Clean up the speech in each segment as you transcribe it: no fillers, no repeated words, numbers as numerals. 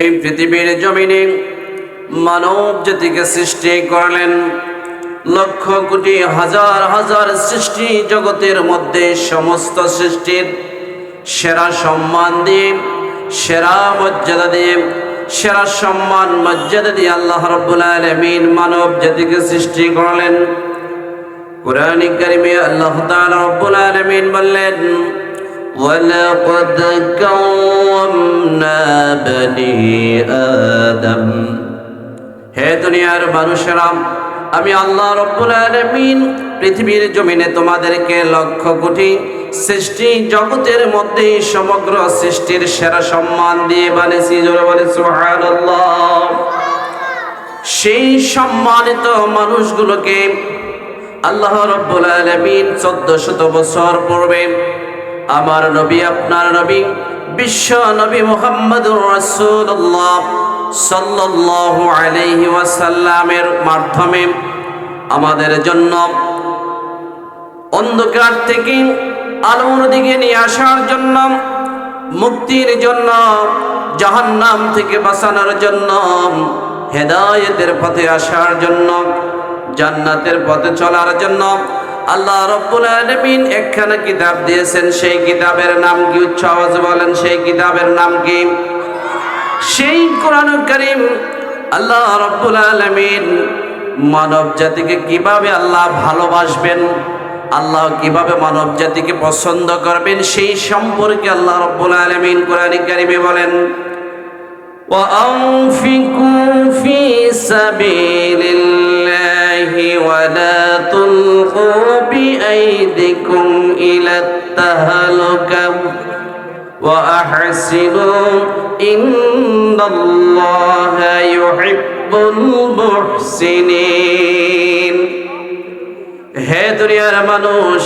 এই পৃথিবীর জমিনে মানব জাতিকে সৃষ্টি করলেন। লক্ষ কোটি হাজার হাজার সৃষ্টি জগতের মধ্যে সমস্ত সৃষ্টির সেরা সম্মান দিয়ে, সেরা মর্যাদা দিয়ে, সেরা সম্মান মর্যাদা দিয়ে আল্লাহ রাব্বুল আলামিন মানব জাতিকে সৃষ্টি করলেন। কুরআন কারীমে আল্লাহ তাআলা রাব্বুল আলামিন বললেন, وَلَقَدْ كَرَّمْنَا بَنِي آدَمَ। হে দুনিয়ার মানুষেরা, আমি আল্লাহ রাব্বুল আলামিন পৃথিবীর জমিনে তোমাদেরকে লক্ষ কোটি সৃষ্টি জগতের মধ্যে সমগ্র সৃষ্টির সেরা সম্মান দিয়ে বানিয়েছি। জোরে বলে সুবহানাল্লাহ। সেই সম্মানিত মানুষগুলোকে আল্লাহ রাব্বুল আলামিন 1400 বছর পূর্বে আমার নবী, আপনার নবী, বিশ্ব নবী মুহাম্মদুর রাসূলুল্লাহ সাল্লাল্লাহু আলাইহি ওয়াসাল্লামের মাধ্যমে আমাদের জন্য অন্ধকার থেকে আলোর দিকে নিয়ে আসার জন্য, মুক্তির জন্য, জাহান্নাম থেকে বাঁচানোর জন্য, হেদায়েতের পথে আসার জন্য, জান্নাতের পথে চলার জন্য আল্লাহ রাব্বুল আলামিন একখানা কিতাব দিয়েছেন। সেই কিতাবের নাম কি? উচ্চ আওয়াজে বলেন, সেই কিতাবের নাম কি? সেই কোরআনুল কারীম। আল্লাহ রাব্বুল আলামিন মানব জাতিকে কিভাবে আল্লাহ ভালোবাসবেন, আল্লাহ কিভাবে মানব জাতিকে পছন্দ করবেন, সেই সম্পর্কে আল্লাহ রাব্বুল আলামিন কোরআনুল কারীমে বলেন, وَأَنفِقُوا فِي سَبِيلِ اللَّهِ وَلَا تُلْقُوا بِأَيْدِيكُمْ إِلَى التَّهْلُكَةِ وَأَحْسِنُوا إِنَّ اللَّهَ يُحِبُّ الْمُحْسِنِينَ। হে দুনিয়ার মানুষ,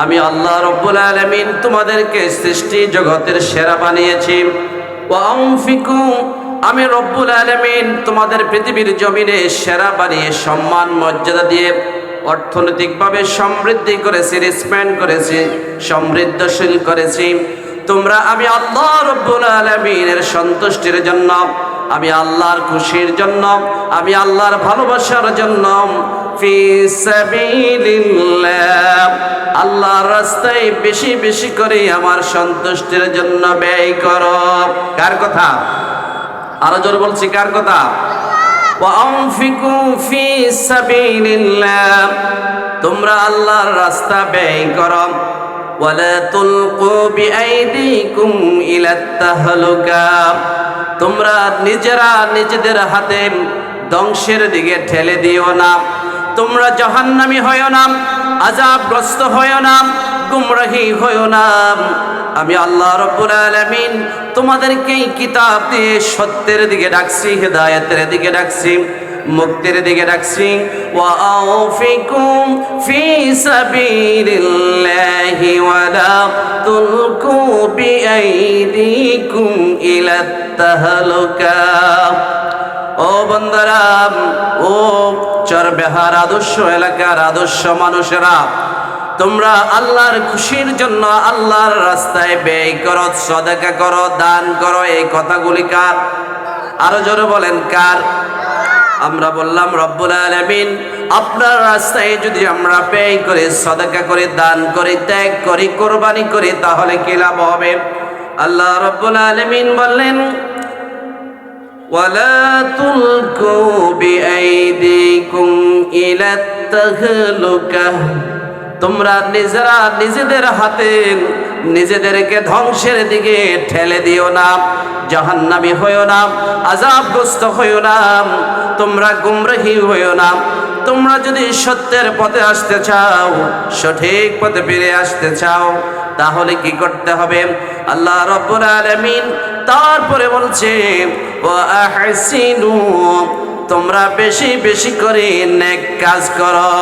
আমি আল্লাহ রাব্বুল আলামিন তোমাদেরকে সৃষ্টি জগতের সেরা বানিয়েছি। ওয়ানফিকু, আমি রব্বুল আলামিন তোমাদের পৃথিবীর জমিনে সেরা বানিয়ে সম্মান মর্যাদা দিয়ে অর্থনৈতিকভাবে সমৃদ্ধি করেছি, রিসপেন্ড করেছি, সমৃদ্ধশীল করেছি। তোমরা আমি আল্লাহ রব্বুল আলামিনের সন্তুষ্টির জন্য, আমি আল্লাহর খুশির জন্য, আমি আল্লাহর ভালোবাসার জন্য ফি সাবিলিল্লাহ, আল্লাহর রাস্তায় বেশি বেশি করে আমার সন্তুষ্টির জন্য ব্যয় করো। কার কথা? আরো জোরে বলছি, কার কথা? ওয়ানফিকু ফি সাবিলিল্লাহ, তোমরা আল্লাহর রাস্তা ব্যয় করো। ওয়ালা তুলকু বিআইদিকুম ইলাত তাহলুকা, তোমরা নিজেরা নিজেদের হাতে ধ্বংসের দিকে ঠেলে দিও না। তোমরা জাহান্নামী হয়ো না, আযাবগ্রস্ত হয়ো না, গুমরাহি হয়ো না। আমি আল্লাহ রাব্বুল আলামিন তোমাদেরকে কিতাব দিয়ে সত্যের দিকে ডাকছি, হেদায়েতের দিকে ডাকছি, মুক্তির দিকে ডাকছি। ওয়া আনফিকু ফি সাবিলিল্লাহি ওয়া লা তুলকু বিআইদিকুম ইলাত তাহলুকা। ও বান্দারা, ও চরবেহার আদর্শ এলাকার আদর্শ মানুষেরা, তোমরা আল্লাহর খুশির জন্য আল্লাহর রাস্তায় ব্যয় করো, সদকা করো, দান করো। এই কথাগুলি কার? আরো জোরে বলেন, কার? আমরা বললাম রব্বুল আলামিন আপনার রাস্তায় যদি আমরা ব্যয় করি, সদকা করি, দান করি, ত্যাগ করি, কোরবানি করি, তাহলে কি লাভ হবে? আল্লাহ রব্বুল আলামিন বললেন, ওয়ালা তুলকু বিআইদিকুম ইলাত তাহলুকা, তোমরা নিজেরা নিজেদের হাতে নিজেদেরকে ধ্বংসের দিকে ঠেলে দিও না, জাহান্নামী হইও না, আযাবগ্রস্ত হইও না, তোমরা গুমরাহি হইও না। তোমরা যদি সত্যের পথে আসতে চাও, সঠিক পথে ফিরে আসতে চাও, তাহলে কি করতে হবে? আল্লাহ রাব্বুল আলামিন তারপরে বলছে, ওয়া আহসিনু, তোমরা বেশি বেশি করে নেক কাজ করো,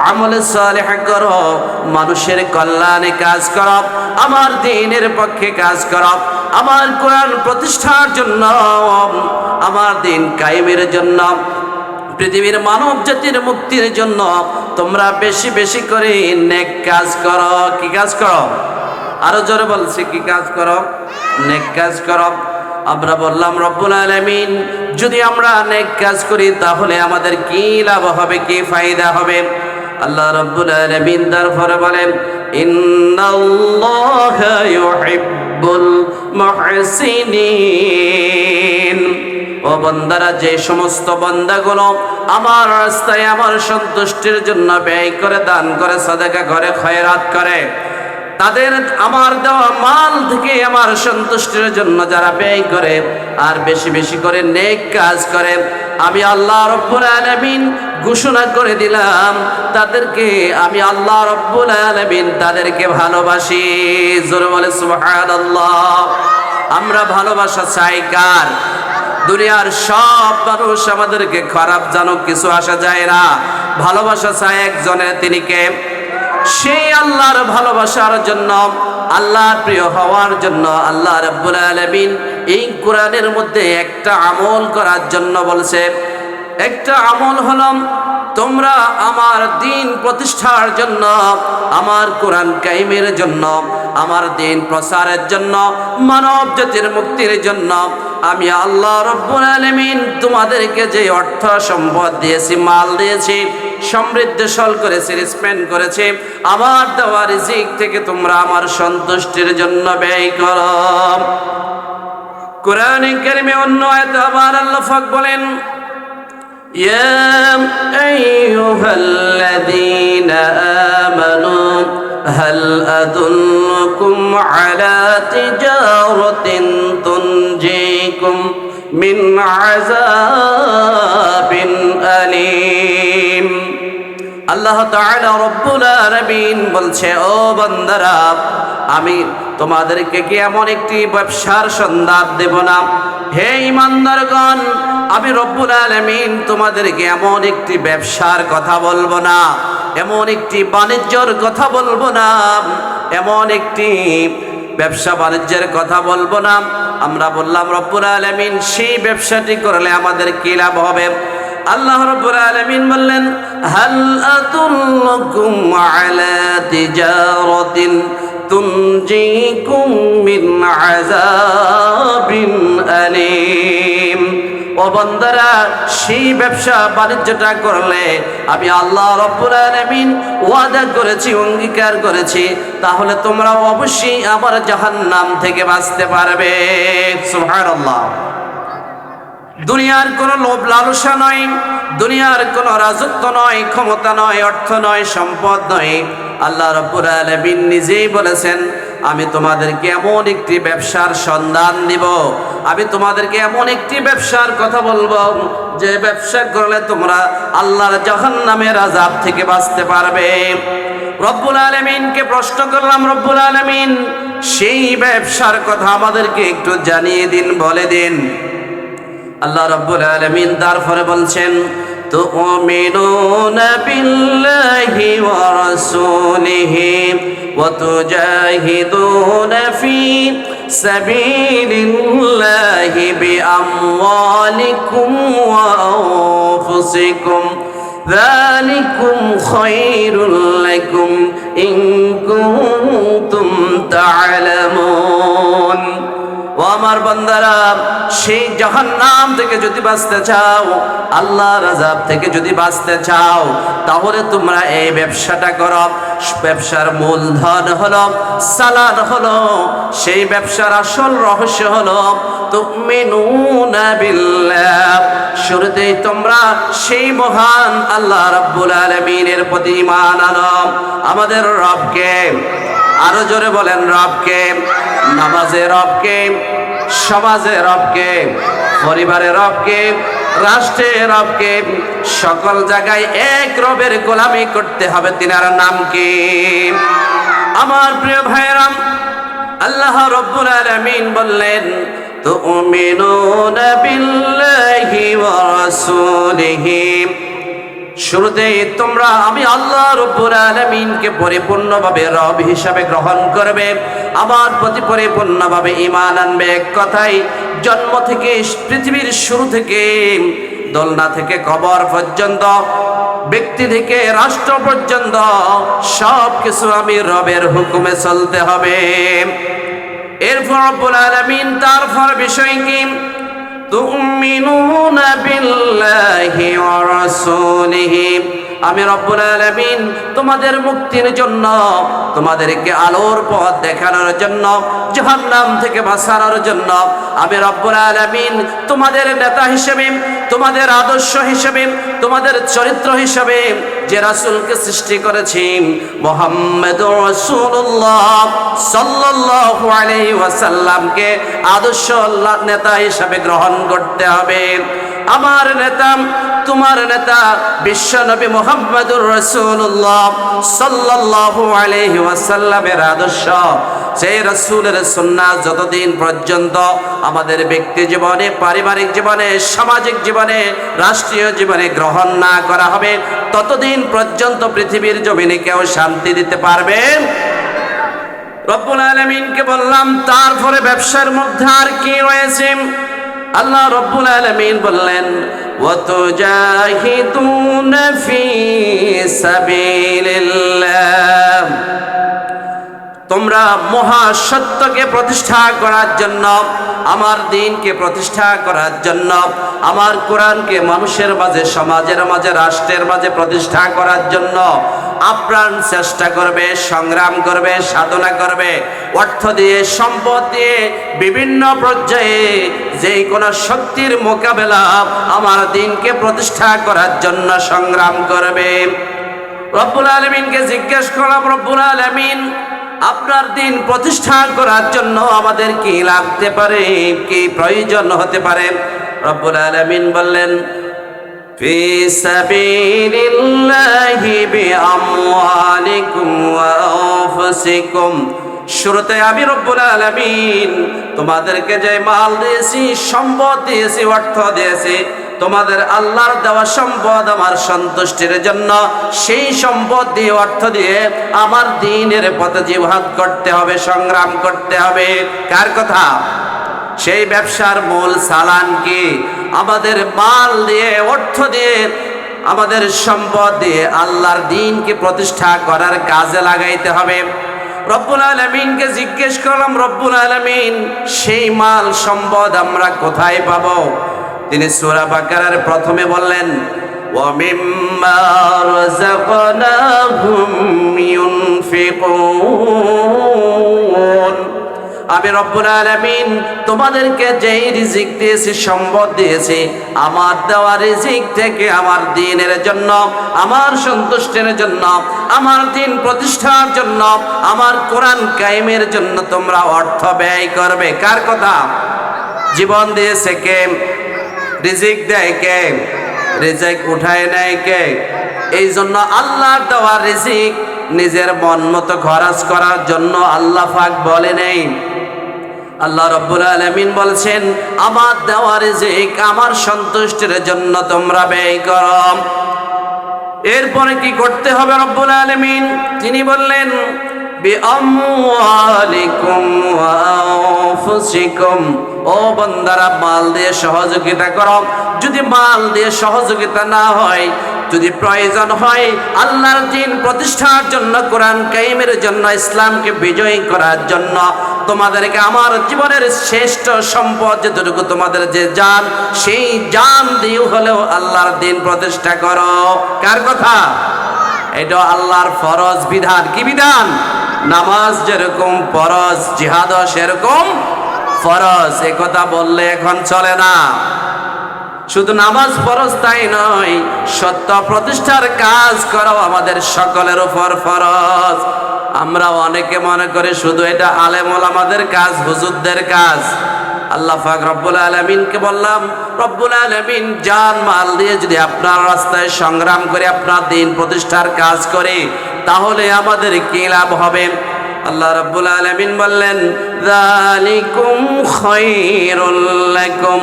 আমলে সালেহ করো, মানুষের কল্যাণে কাজ করো, আমার দ্বীনের পক্ষে কাজ করো, আমার কোরআন প্রতিষ্ঠার জন্য, আমার দ্বীন কায়েমের জন্য, পৃথিবীর মানব জাতির মুক্তির জন্য তোমরা বেশি বেশি করে নেক কাজ করো। কি কাজ করো? আরো জোরে বলছি, কি কাজ করো? নেক কাজ করো। আমরা বললাম রব্বুল আলামিন যদি আমরা নেক কাজ করি তাহলে আমাদের কি লাভ হবে, কি ফায়দা হবে? আল্লাহ রব্বুল আলামিন তারপরে বলেন ইন্নাল্লাহা ইউহিব্বুল মুহসিনিন। ও বান্দারা, যে সমস্ত বান্দাগুলো আমার রাস্তায় আমার সন্তুষ্টির জন্য ব্যয় করে, দান করে, সাদাকা করে, খয়রাত করে, তাদের আমার দেওয়া মাল থেকে আমার সন্তুষ্টির জন্য যারা ব্যয় করে আর বেশি বেশি করে নেক কাজ করে, আমি আল্লাহ রব্বুল আলামিন ঘোষণা করে দিলাম তাদেরকে আমি আল্লাহ রব্বুল আলামিন তাদেরকে ভালোবাসি। জোরে বলে সুবহানাল্লাহ। আমরা ভালোবাসা চাই কার? দুনিয়ার সব মানুষ আমাদেরকে খারাপ জানুক, কিছু আসা যায় না। ভালোবাসা চাই একজনের, তিনি কে? সেই আল্লাহর ভালোবাসার জন্য, আল্লাহর প্রিয় হওয়ার জন্য আল্লাহ রাব্বুল আলামিন এই কোরআনের মধ্যে একটা আমল করার জন্য বলছে। একটা আমল হলো তোমরা আমার দ্বীন প্রতিষ্ঠার জন্য, আমার কোরআন কায়েমের জন্য, আমার দ্বীন প্রসারের জন্য, মানব জাতির মুক্তির জন্য আমি আল্লাহ রাব্বুল আলামিন তোমাদেরকে যে অর্থ সম্পদ দিয়েছি, মাল দিয়েছি, সমৃদ্ধশাল করেছি, স্পেন্ড করেছি, আমার দেওয়া রিজিক থেকে তোমরা আমার সন্তুষ্টির জন্য ব্যয় করো। কোরআনে কারিমে অন্য আয়াতে আবার আল্লাহ পাক বলেন ইয়া আইয়ুহাল্লাযীনা আমানু হাল আদুল্লুকুম আলা তিজারাতিন তুনজিকুম মিন আযাবিন আলীম। আল্লাহ তাআলা রব্বুল আলামিন বলছে, ও বান্দারা, আমি তোমাদেরকে কি এমন একটি ব্যবসার সন্ধান দেব না? হে ঈমানদারগণ, আমি রব্বুল আলামিন তোমাদেরকে এমন একটি ব্যবসার কথা বলবো না, এমন একটি বাণিজ্যর কথা বলবো না, এমন একটি ব্যবসা বাণিজ্যের কথা বলবো না। আমরা বললাম রব্বুল আলামিন সেই ব্যবসাটি করলে আমাদের কি লাভ হবে? আল্লাহ রাব্বুল আলামিন বললেন হাল আদুল্লুকুম আলা তিজারাতিন তুনজিকুম মিন আযাবিন আলীম। ও বান্দারা, সেই ব্যবসা বাণিজ্যটা করলে আমি আল্লাহ রাব্বুল আলামিন ওয়াদা করেছি, অঙ্গীকার করেছি, তাহলে তোমরা অবশ্যই আমার জাহান্নাম থেকে বাঁচতে পারবে। সুবহানাল্লাহ। দুনিয়ার কোনো লোভ লালসা নয়, দুনিয়ার কোনো রাজত্ব নয়, ক্ষমতা নয়, অর্থ নয়, সম্পদ নয়। আল্লাহ রাব্বুল আলামিন নিজেই বলেছেন আমি তোমাদেরকে এমন একটি ব্যবসার সন্ধান দিব, আমি তোমাদেরকে এমন একটি ব্যবসার কথা বলবো যে ব্যবসা করলে তোমরা আল্লাহর জাহান্নামের আযাব থেকে বাঁচতে পারবে। রব্বুল আলামিনকে প্রশ্ন করলাম, রব্বুল আলামিন সেই ব্যবসার কথা আমাদেরকে একটু জানিয়ে দিন, বলে দিন। আল্লাহ রাব্বুল আলামিন তারপরে বলছেন তুমিনুনা বিল্লাহি ওয়া রাসূলিহি ওয়া তুজাহিদুনা ফি সাবিলিল্লাহি বিআমওয়ালিকুম ওয়া আনফুসিকুম যালিকুম খায়রুল লাকুম ইন কুনতুম তা'লামুন। ও আমার বান্দারা, সেই জাহান্নাম থেকে যদি বাঁচতে চাও, আল্লাহর আযাব থেকে যদি বাঁচতে চাও, তাহলে তোমরা এই ব্যবসাটা করো। ব্যবসার মূলধন হলো, সালান হলো, সেই ব্যবসার আসল রহস্য হলো তুমিনুনা বিল্লাহ। শুরুতেই তোমরা সেই মহান আল্লাহ রাব্বুল আলামিনের প্রতি ঈমান আনো। আমাদের রবকে, আরো জোরে বলেন রবকে। নামাজের রবকে, সমাজের রবকে, পরিবারের রবকে, রাষ্ট্রের রবকে, সকল জায়গায় এক রবের গোলামি করতে হবে। তিনার নাম কি? আমার প্রিয় ভাইরা, আল্লাহ রাব্বুল আলামিন বললেন তুমিনুনা বিল্লাহি ওয়া রাসূলিহি। শুরুতেই তোমরা আমি আল্লাহ রাব্বুল আলামিনকে পরিপূর্ণভাবে রব হিসাবে গ্রহণ করবে, আমার প্রতি পরিপূর্ণভাবে ঈমান আনবে। এক কথায় জন্ম থেকে, পৃথিবীর শুরু থেকে, দোলনা থেকে কবর পর্যন্ত, ব্যক্তি থেকে রাষ্ট্র পর্যন্ত সব কিছু আমি রবের হুকুমে চলতে হবে। এরপর রব্বুল আলামিন তারপর বিষয় কি তুমিনুনা বিল্লাহি ওয়া রাসূলিহি আমি রব্বুল আলামিন তোমাদের মুক্তির জন্য তোমাদেরকে আলোর পথ দেখানোর জন্য জাহান্নাম থেকে বাঁচানোর জন্য আমি রব্বুল আলামিন তোমাদের নেতা হিসেবে তোমাদের আদর্শ হিসেবে তোমাদের চরিত্র হিসেবে যে রাসূলকে সৃষ্টি করেছি মুহাম্মদুর রাসূলুল্লাহ সাল্লাল্লাহু আলাইহি ওয়াসাল্লামকে আদর্শ নেতা হিসেবে গ্রহণ করতে হবে। আমার নেতা তোমার নেতা বিশ্ব নবী মুহাম্মদুর রাসূলুল্লাহ সাল্লাল্লাহু আলাইহি ওয়াসাল্লামের আদর্শ সেই রাসূলের সুন্নাহ যতদিন পর্যন্ত আমাদের ব্যক্তি জীবনে, পারিবারিক জীবনে, সামাজিক জীবনে, রাষ্ট্রীয় জীবনে গ্রহণ না করা হবে ততদিন পর্যন্ত পৃথিবীর জমিনে কেউ শান্তি দিতে পারবে। রব্বুল আলামিনকে বললাম তারপরে ব্যবসার মধ্যে আর কি রয়েছে? আল্লাহ রব্বুল আলামিন বললেন ওয়াতুজাহিদুনা ফি সাবিলিল্লাহ তোমরা মহাসত্যকে প্রতিষ্ঠা করার জন্য, আমার দ্বীনকে প্রতিষ্ঠা করার জন্য, আমার কোরআনকে মানুষের মাঝে, সমাজের মাঝে, রাষ্ট্রের মাঝে প্রতিষ্ঠা করার জন্য আপ্রাণ চেষ্টা করবে, সংগ্রাম করবে, সাধনা করবে, অর্থ দিয়ে, সম্পদ দিয়ে, বিভিন্ন পর্যায়ে যে কোনো শক্তির মোকাবেলা আমার দ্বীনকে প্রতিষ্ঠা করার জন্য সংগ্রাম করবে। রব্বুল আলামিনকে জিজ্ঞেস করলাম, রব্বুল আলামিন আপনার দ্বীন প্রতিষ্ঠা করার জন্য আমাদের কি লাগতে পারে, কি প্রয়োজন হতে পারে? রব্বুল আলামিন বললেন ফি সাবিলিল্লাহি বিআমওয়ালিকুম ওয়া আনফুসিকুম শুরুতে আমি রব্বুল আলামিন তোমাদেরকে যে মাল দিয়েছি, সম্পদ দিয়েছি, অর্থ দিয়েছি, তোমাদের আল্লাহর দেওয়া সম্পদ আমার সন্তুষ্টির জন্য সেই সম্পদ দিয়ে, অর্থ দিয়ে আমার দ্বীনের পথে জিহাদ করতে হবে, সংগ্রাম করতে হবে। কার কথা? সেই ব্যবসার মূল চালান কি? আমাদের মাল দিয়ে, অর্থ দিয়ে, আমাদের সম্পদ দিয়ে আল্লাহর দ্বীনকে প্রতিষ্ঠা করার কাজে লাগাইতে হবে। রব্বুল আলামিনকে জিজ্ঞেস করলাম, রব্বুল আলামিন সেই মাল সম্পদ আমরা কোথায় পাবো? তিনি সূরা বাকারার প্রথমে বললেন ওয়া মিম্মা রাযাকনাহুম ইউনফিকুন আমি রব্বুল আলামিন তোমাদেরকে যেই রিজিক দিয়েছি, সম্পদ দিয়েছি, আমার দেওয়া রিজিক থেকে আমার দ্বীনের জন্য, আমার সন্তুষ্টির জন্য, আমার দ্বীন প্রতিষ্ঠার জন্য, আমার কোরআন কায়েমের জন্য তোমরা অর্থ ব্যয় করবে। কার কথা? জীবন দিয়েছে কে? রিজিক দেয় কে? রিজিক উঠায় নেয় কে? এই জন্য আল্লাহর দেওয়া রিজিক নিজের মন মতো খরচ করার জন্য আল্লাহ পাক বলে নেই। আল্লাহ রাব্বুল আলামিন বলছেন আমার দেওয়া রিজিক আমার সন্তুষ্টির জন্য তোমরা ব্যয় করো। এরপরে কি করতে হবে রব্বুল আলামিন? তিনি বললেন বিআমওয়ালিকুম ওয়া আনফুসিকুম ও বান্দারা মাল দিয়ে সহযোগিতা করো। যদি মাল দিয়ে সহযোগিতা না হয়, যদি প্রয়োজন হয় আল্লাহর দ্বীন প্রতিষ্ঠার জন্য, কোরআন কায়েমের জন্য, ইসলামকে বিজয়ী করার জন্য, তোমাদেরকে আমার জীবনের শ্রেষ্ঠ সম্পদ যেটুকু তোমাদের যে জান, সেই জান দিয়ে হলেও আল্লাহর দ্বীন প্রতিষ্ঠা করো। কার কথা? এটা আল্লাহর ফরজ বিধান। কি বিধান? নামাজ যেরকম ফরজ, জিহাদও সেরকম ফরজ। এ কথা বললে এখন চলে না। শুধু নামাজ ফরজ তাই নয়, সত্য প্রতিষ্ঠার কাজ করাও আমাদের সকলের উপর ফরজ। আমরা অনেকে মনে করি শুধু এটা আলেম ওলামাদের কাজ, হুজুরদের কাজ। আল্লাহ পাক রব্বুল আলামিনকে বললাম, রব্বুল আলামিন জান মাল দিয়ে যদি আপনার রাস্তায় সংগ্রাম করে আপনার দ্বীন প্রতিষ্ঠার কাজ করে, তাহলে আমাদের কি লাভ হবে? আল্লাহ রাব্বুল আলামিন বললেন যালিকুম খায়রুল লাকুম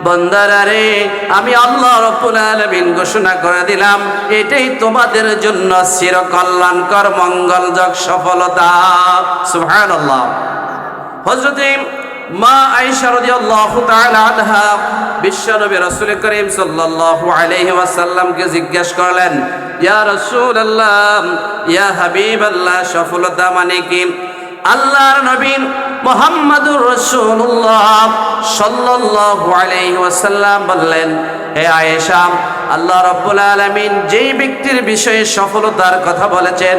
বান্দারা রে, আমি আল্লাহ রাব্বুল আলামিন ঘোষণা করে দিলাম এটাই তোমাদের জন্য চিরকল্যাণকর, মঙ্গলজনক সফলতা। সুবহানাল্লাহ। হযরত মা আয়েশা রাদিয়াল্লাহু তাআলা আনহা বিশ্বনবী রাসূল করিম সাল্লাল্লাহু আলাইহি ওয়াসাল্লামকে জিজ্ঞাসা করলেন, ইয়া রাসূলুল্লাহ, ইয়া হাবিবাল্লাহ, সফলতা মানে কি? আল্লাহর নবী মুহাম্মাদুর রাসূলুল্লাহ সাল্লাল্লাহু আলাইহি ওয়াসাল্লাম বললেন, হে আয়েশা, আল্লাহ রাব্বুল আলামিন যেই ব্যক্তির বিষয়ে সফলতার কথা বলেছেন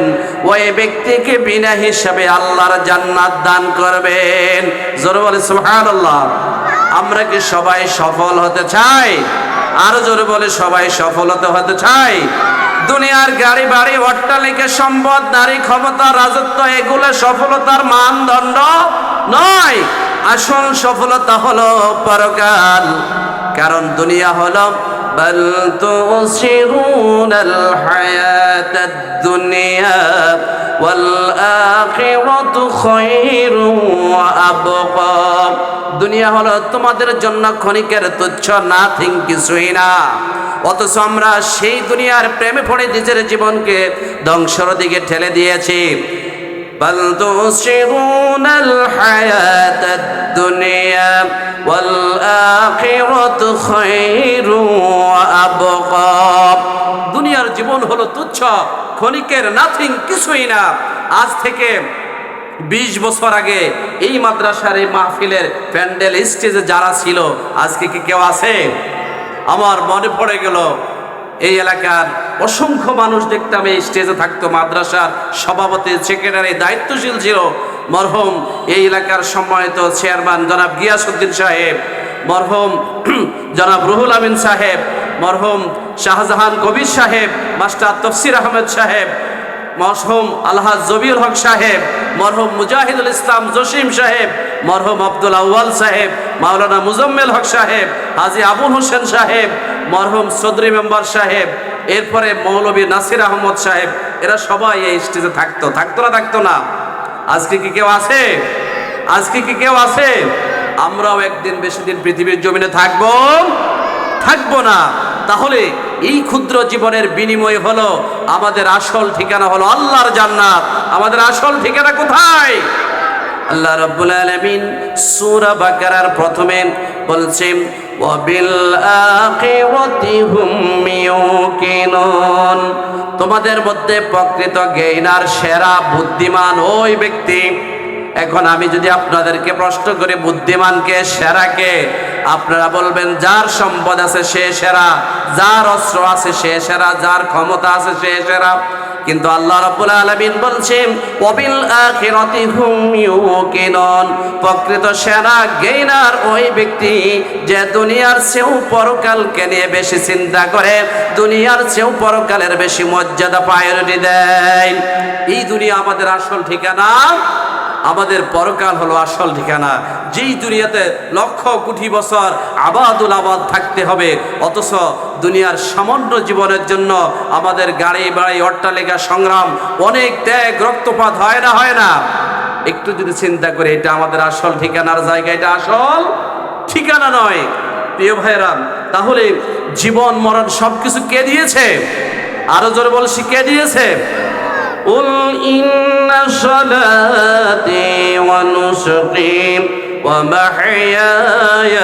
ওই ব্যক্তিকে বিনা হিসাবে আল্লাহর জান্নাত দান করবেন। জোরে বলে সুবহানাল্লাহ। আমরা কি সবাই সফল হতে চাই? আরো জোরে বলে সবাই সফল হতে চাই? দুনিয়ার গাড়ি বাড়ি অট্টালিকা সম্পদ নারী ক্ষমতা রাজত্ব এগুলো সফলতার মানদণ্ড নয়। আসল সফলতা হলো পরকাল। কারণ দুনিয়া হলো বাল তুসিরুনাল হায়াতাদ দুনিয়া ওয়াল আখিরাতু খায়রুন ওয়া আবকা। দুনিয়া হলো তোমাদের জন্য ক্ষণিকের তুচ্ছ, নাথিং, কিছুই না। অথচ আমরা সেই দুনিয়ার প্রেমে পড়ে নিজের জীবনকে ধ্বংসের দিকে ঠেলে দিয়েছি। বাল তুসিরুনাল হায়াতাদ দুনিয়া ওয়াল আখিরাতু খায়রুন ওয়া আবকা। দুনিয়ার জীবন হলো তুচ্ছ, ক্ষণিকের, নাথিং, কিছুই না। আজ থেকে 20 বছর আগে এই মাদ্রাসার এই মাহফিলের প্যান্ডেল স্টেজে যারা ছিল আজকে কি কেউ আছে? আমার মনে পড়ে গেল এই এলাকার অসংখ্য মানুষ দেখতাম এই স্টেজে থাকতো। মাদ্রাসার সভাপতি, সেক্রেটারি, দায়িত্বশীল ছিল মরহুম এই এলাকার সম্মানিত চেয়ারম্যান জনাব গিয়াসউদ্দিন সাহেব, মরহুম জনাব রুহুল আমিন সাহেব, মরহুম শাহজাহান কবির সাহেব, মাস্টার তফসির আহমেদ সাহেব, মরহুম আলহাজ জবিউল হক সাহেব, মরহুম মুজাহিদুল ইসলাম জসিম সাহেব, মরহুম আব্দুল আউয়াল সাহেব, মাওলানা মুজাম্মেল হক সাহেব, হাজী আবুল হোসেন সাহেব, মরহুম চৌধুরী মেম্বার সাহেব, এরপরে মৌলভী নাসির আহমদ সাহেব, এরা সবাই এই স্টেজে থাকতো না থাকতো না? আজকে কি কেউ আছে? আজকে কি কেউ আছে? আমরাও একদিন বেশি দিন পৃথিবীর জমিনে থাকবো না। তাহলে এই ক্ষুদ্র জীবনের বিনিময় হলো আমাদের আসল ঠিকানা হলো আল্লাহর জান্নাত। আমাদের আসল ঠিকানা কোথায়? আল্লাহ রাব্বুল আলামিন সূরা বাকারার প্রথমে বলছেন ওয়া বিল আখিরাতি হুম ইউকিনুন। তোমাদের মধ্যে প্রকৃত জ্ঞানীর সেরা বুদ্ধিমান ওই ব্যক্তি। এখন আমি যদি আপনাদেরকে প্রশ্ন করি বুদ্ধিমানকে, সেরাকে, আপনারা বলবেন যার সম্পদ আছে সে সেরা, যার অস্ত্র আছে সে সেরা, যার ক্ষমতা আছে সে সেরা। কিন্তু আল্লাহ রাব্বুল আলামিন বলছেন ওয়াবিল আখিরাতি হুম ইউকিনুন। প্রকৃত সেরা জ্ঞানীর ওই ব্যক্তি যে দুনিয়ার চেয়েও পরকালকে নিয়ে বেশি চিন্তা করে, দুনিয়ার চেয়েও পরকালের বেশি মর্যাদা প্রায়োরিটি দেয়। এই দুনিয়া আমাদের আসল ঠিকানা, আমাদের পরকাল হলো আসল ঠিকানা। যেই দুনিয়াতে লক্ষ কোটি বছর আবাদুল আবাদ থাকতে হবে, অথচ দুনিয়ার সামান্য জীবনের জন্য আমাদের গাড়ি বাড়ি অট্টালিকা সংগ্রাম অনেক ত্যাগ রক্তপাত হয় না? একটু যদি চিন্তা করে এটা আমাদের আসল ঠিকানার জায়গা, এটা আসল ঠিকানা নয়। প্রিয় ভাইরা, তাহলে জীবন মরণ সবকিছু কে দিয়েছে? আরো জোরে বলছি, কে দিয়েছে? قل إن صلاتي ونسكي ومحياي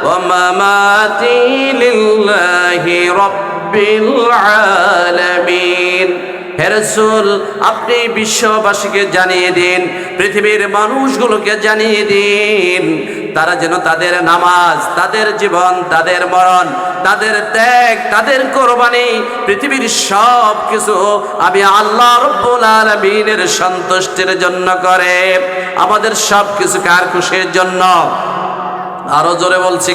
ومماتي لله رب العالمين। হে রাসূল, আপনি বিশ্ববাসীকে জানিয়ে দিন, পৃথিবীর মানুষগুলোকে জানিয়ে দিন, তারা যেন তাদের নামাজ, তাদের জীবন, তাদের মরণ, তাদের ত্যাগ, তাদের কোরবানি, পৃথিবীর সব কিছু আমি আল্লাহ রাব্বুল আলামিনের সন্তুষ্টির জন্য করে। আমাদের সব কিছু কার খুশির জন্য? আরো জোরে বলছি।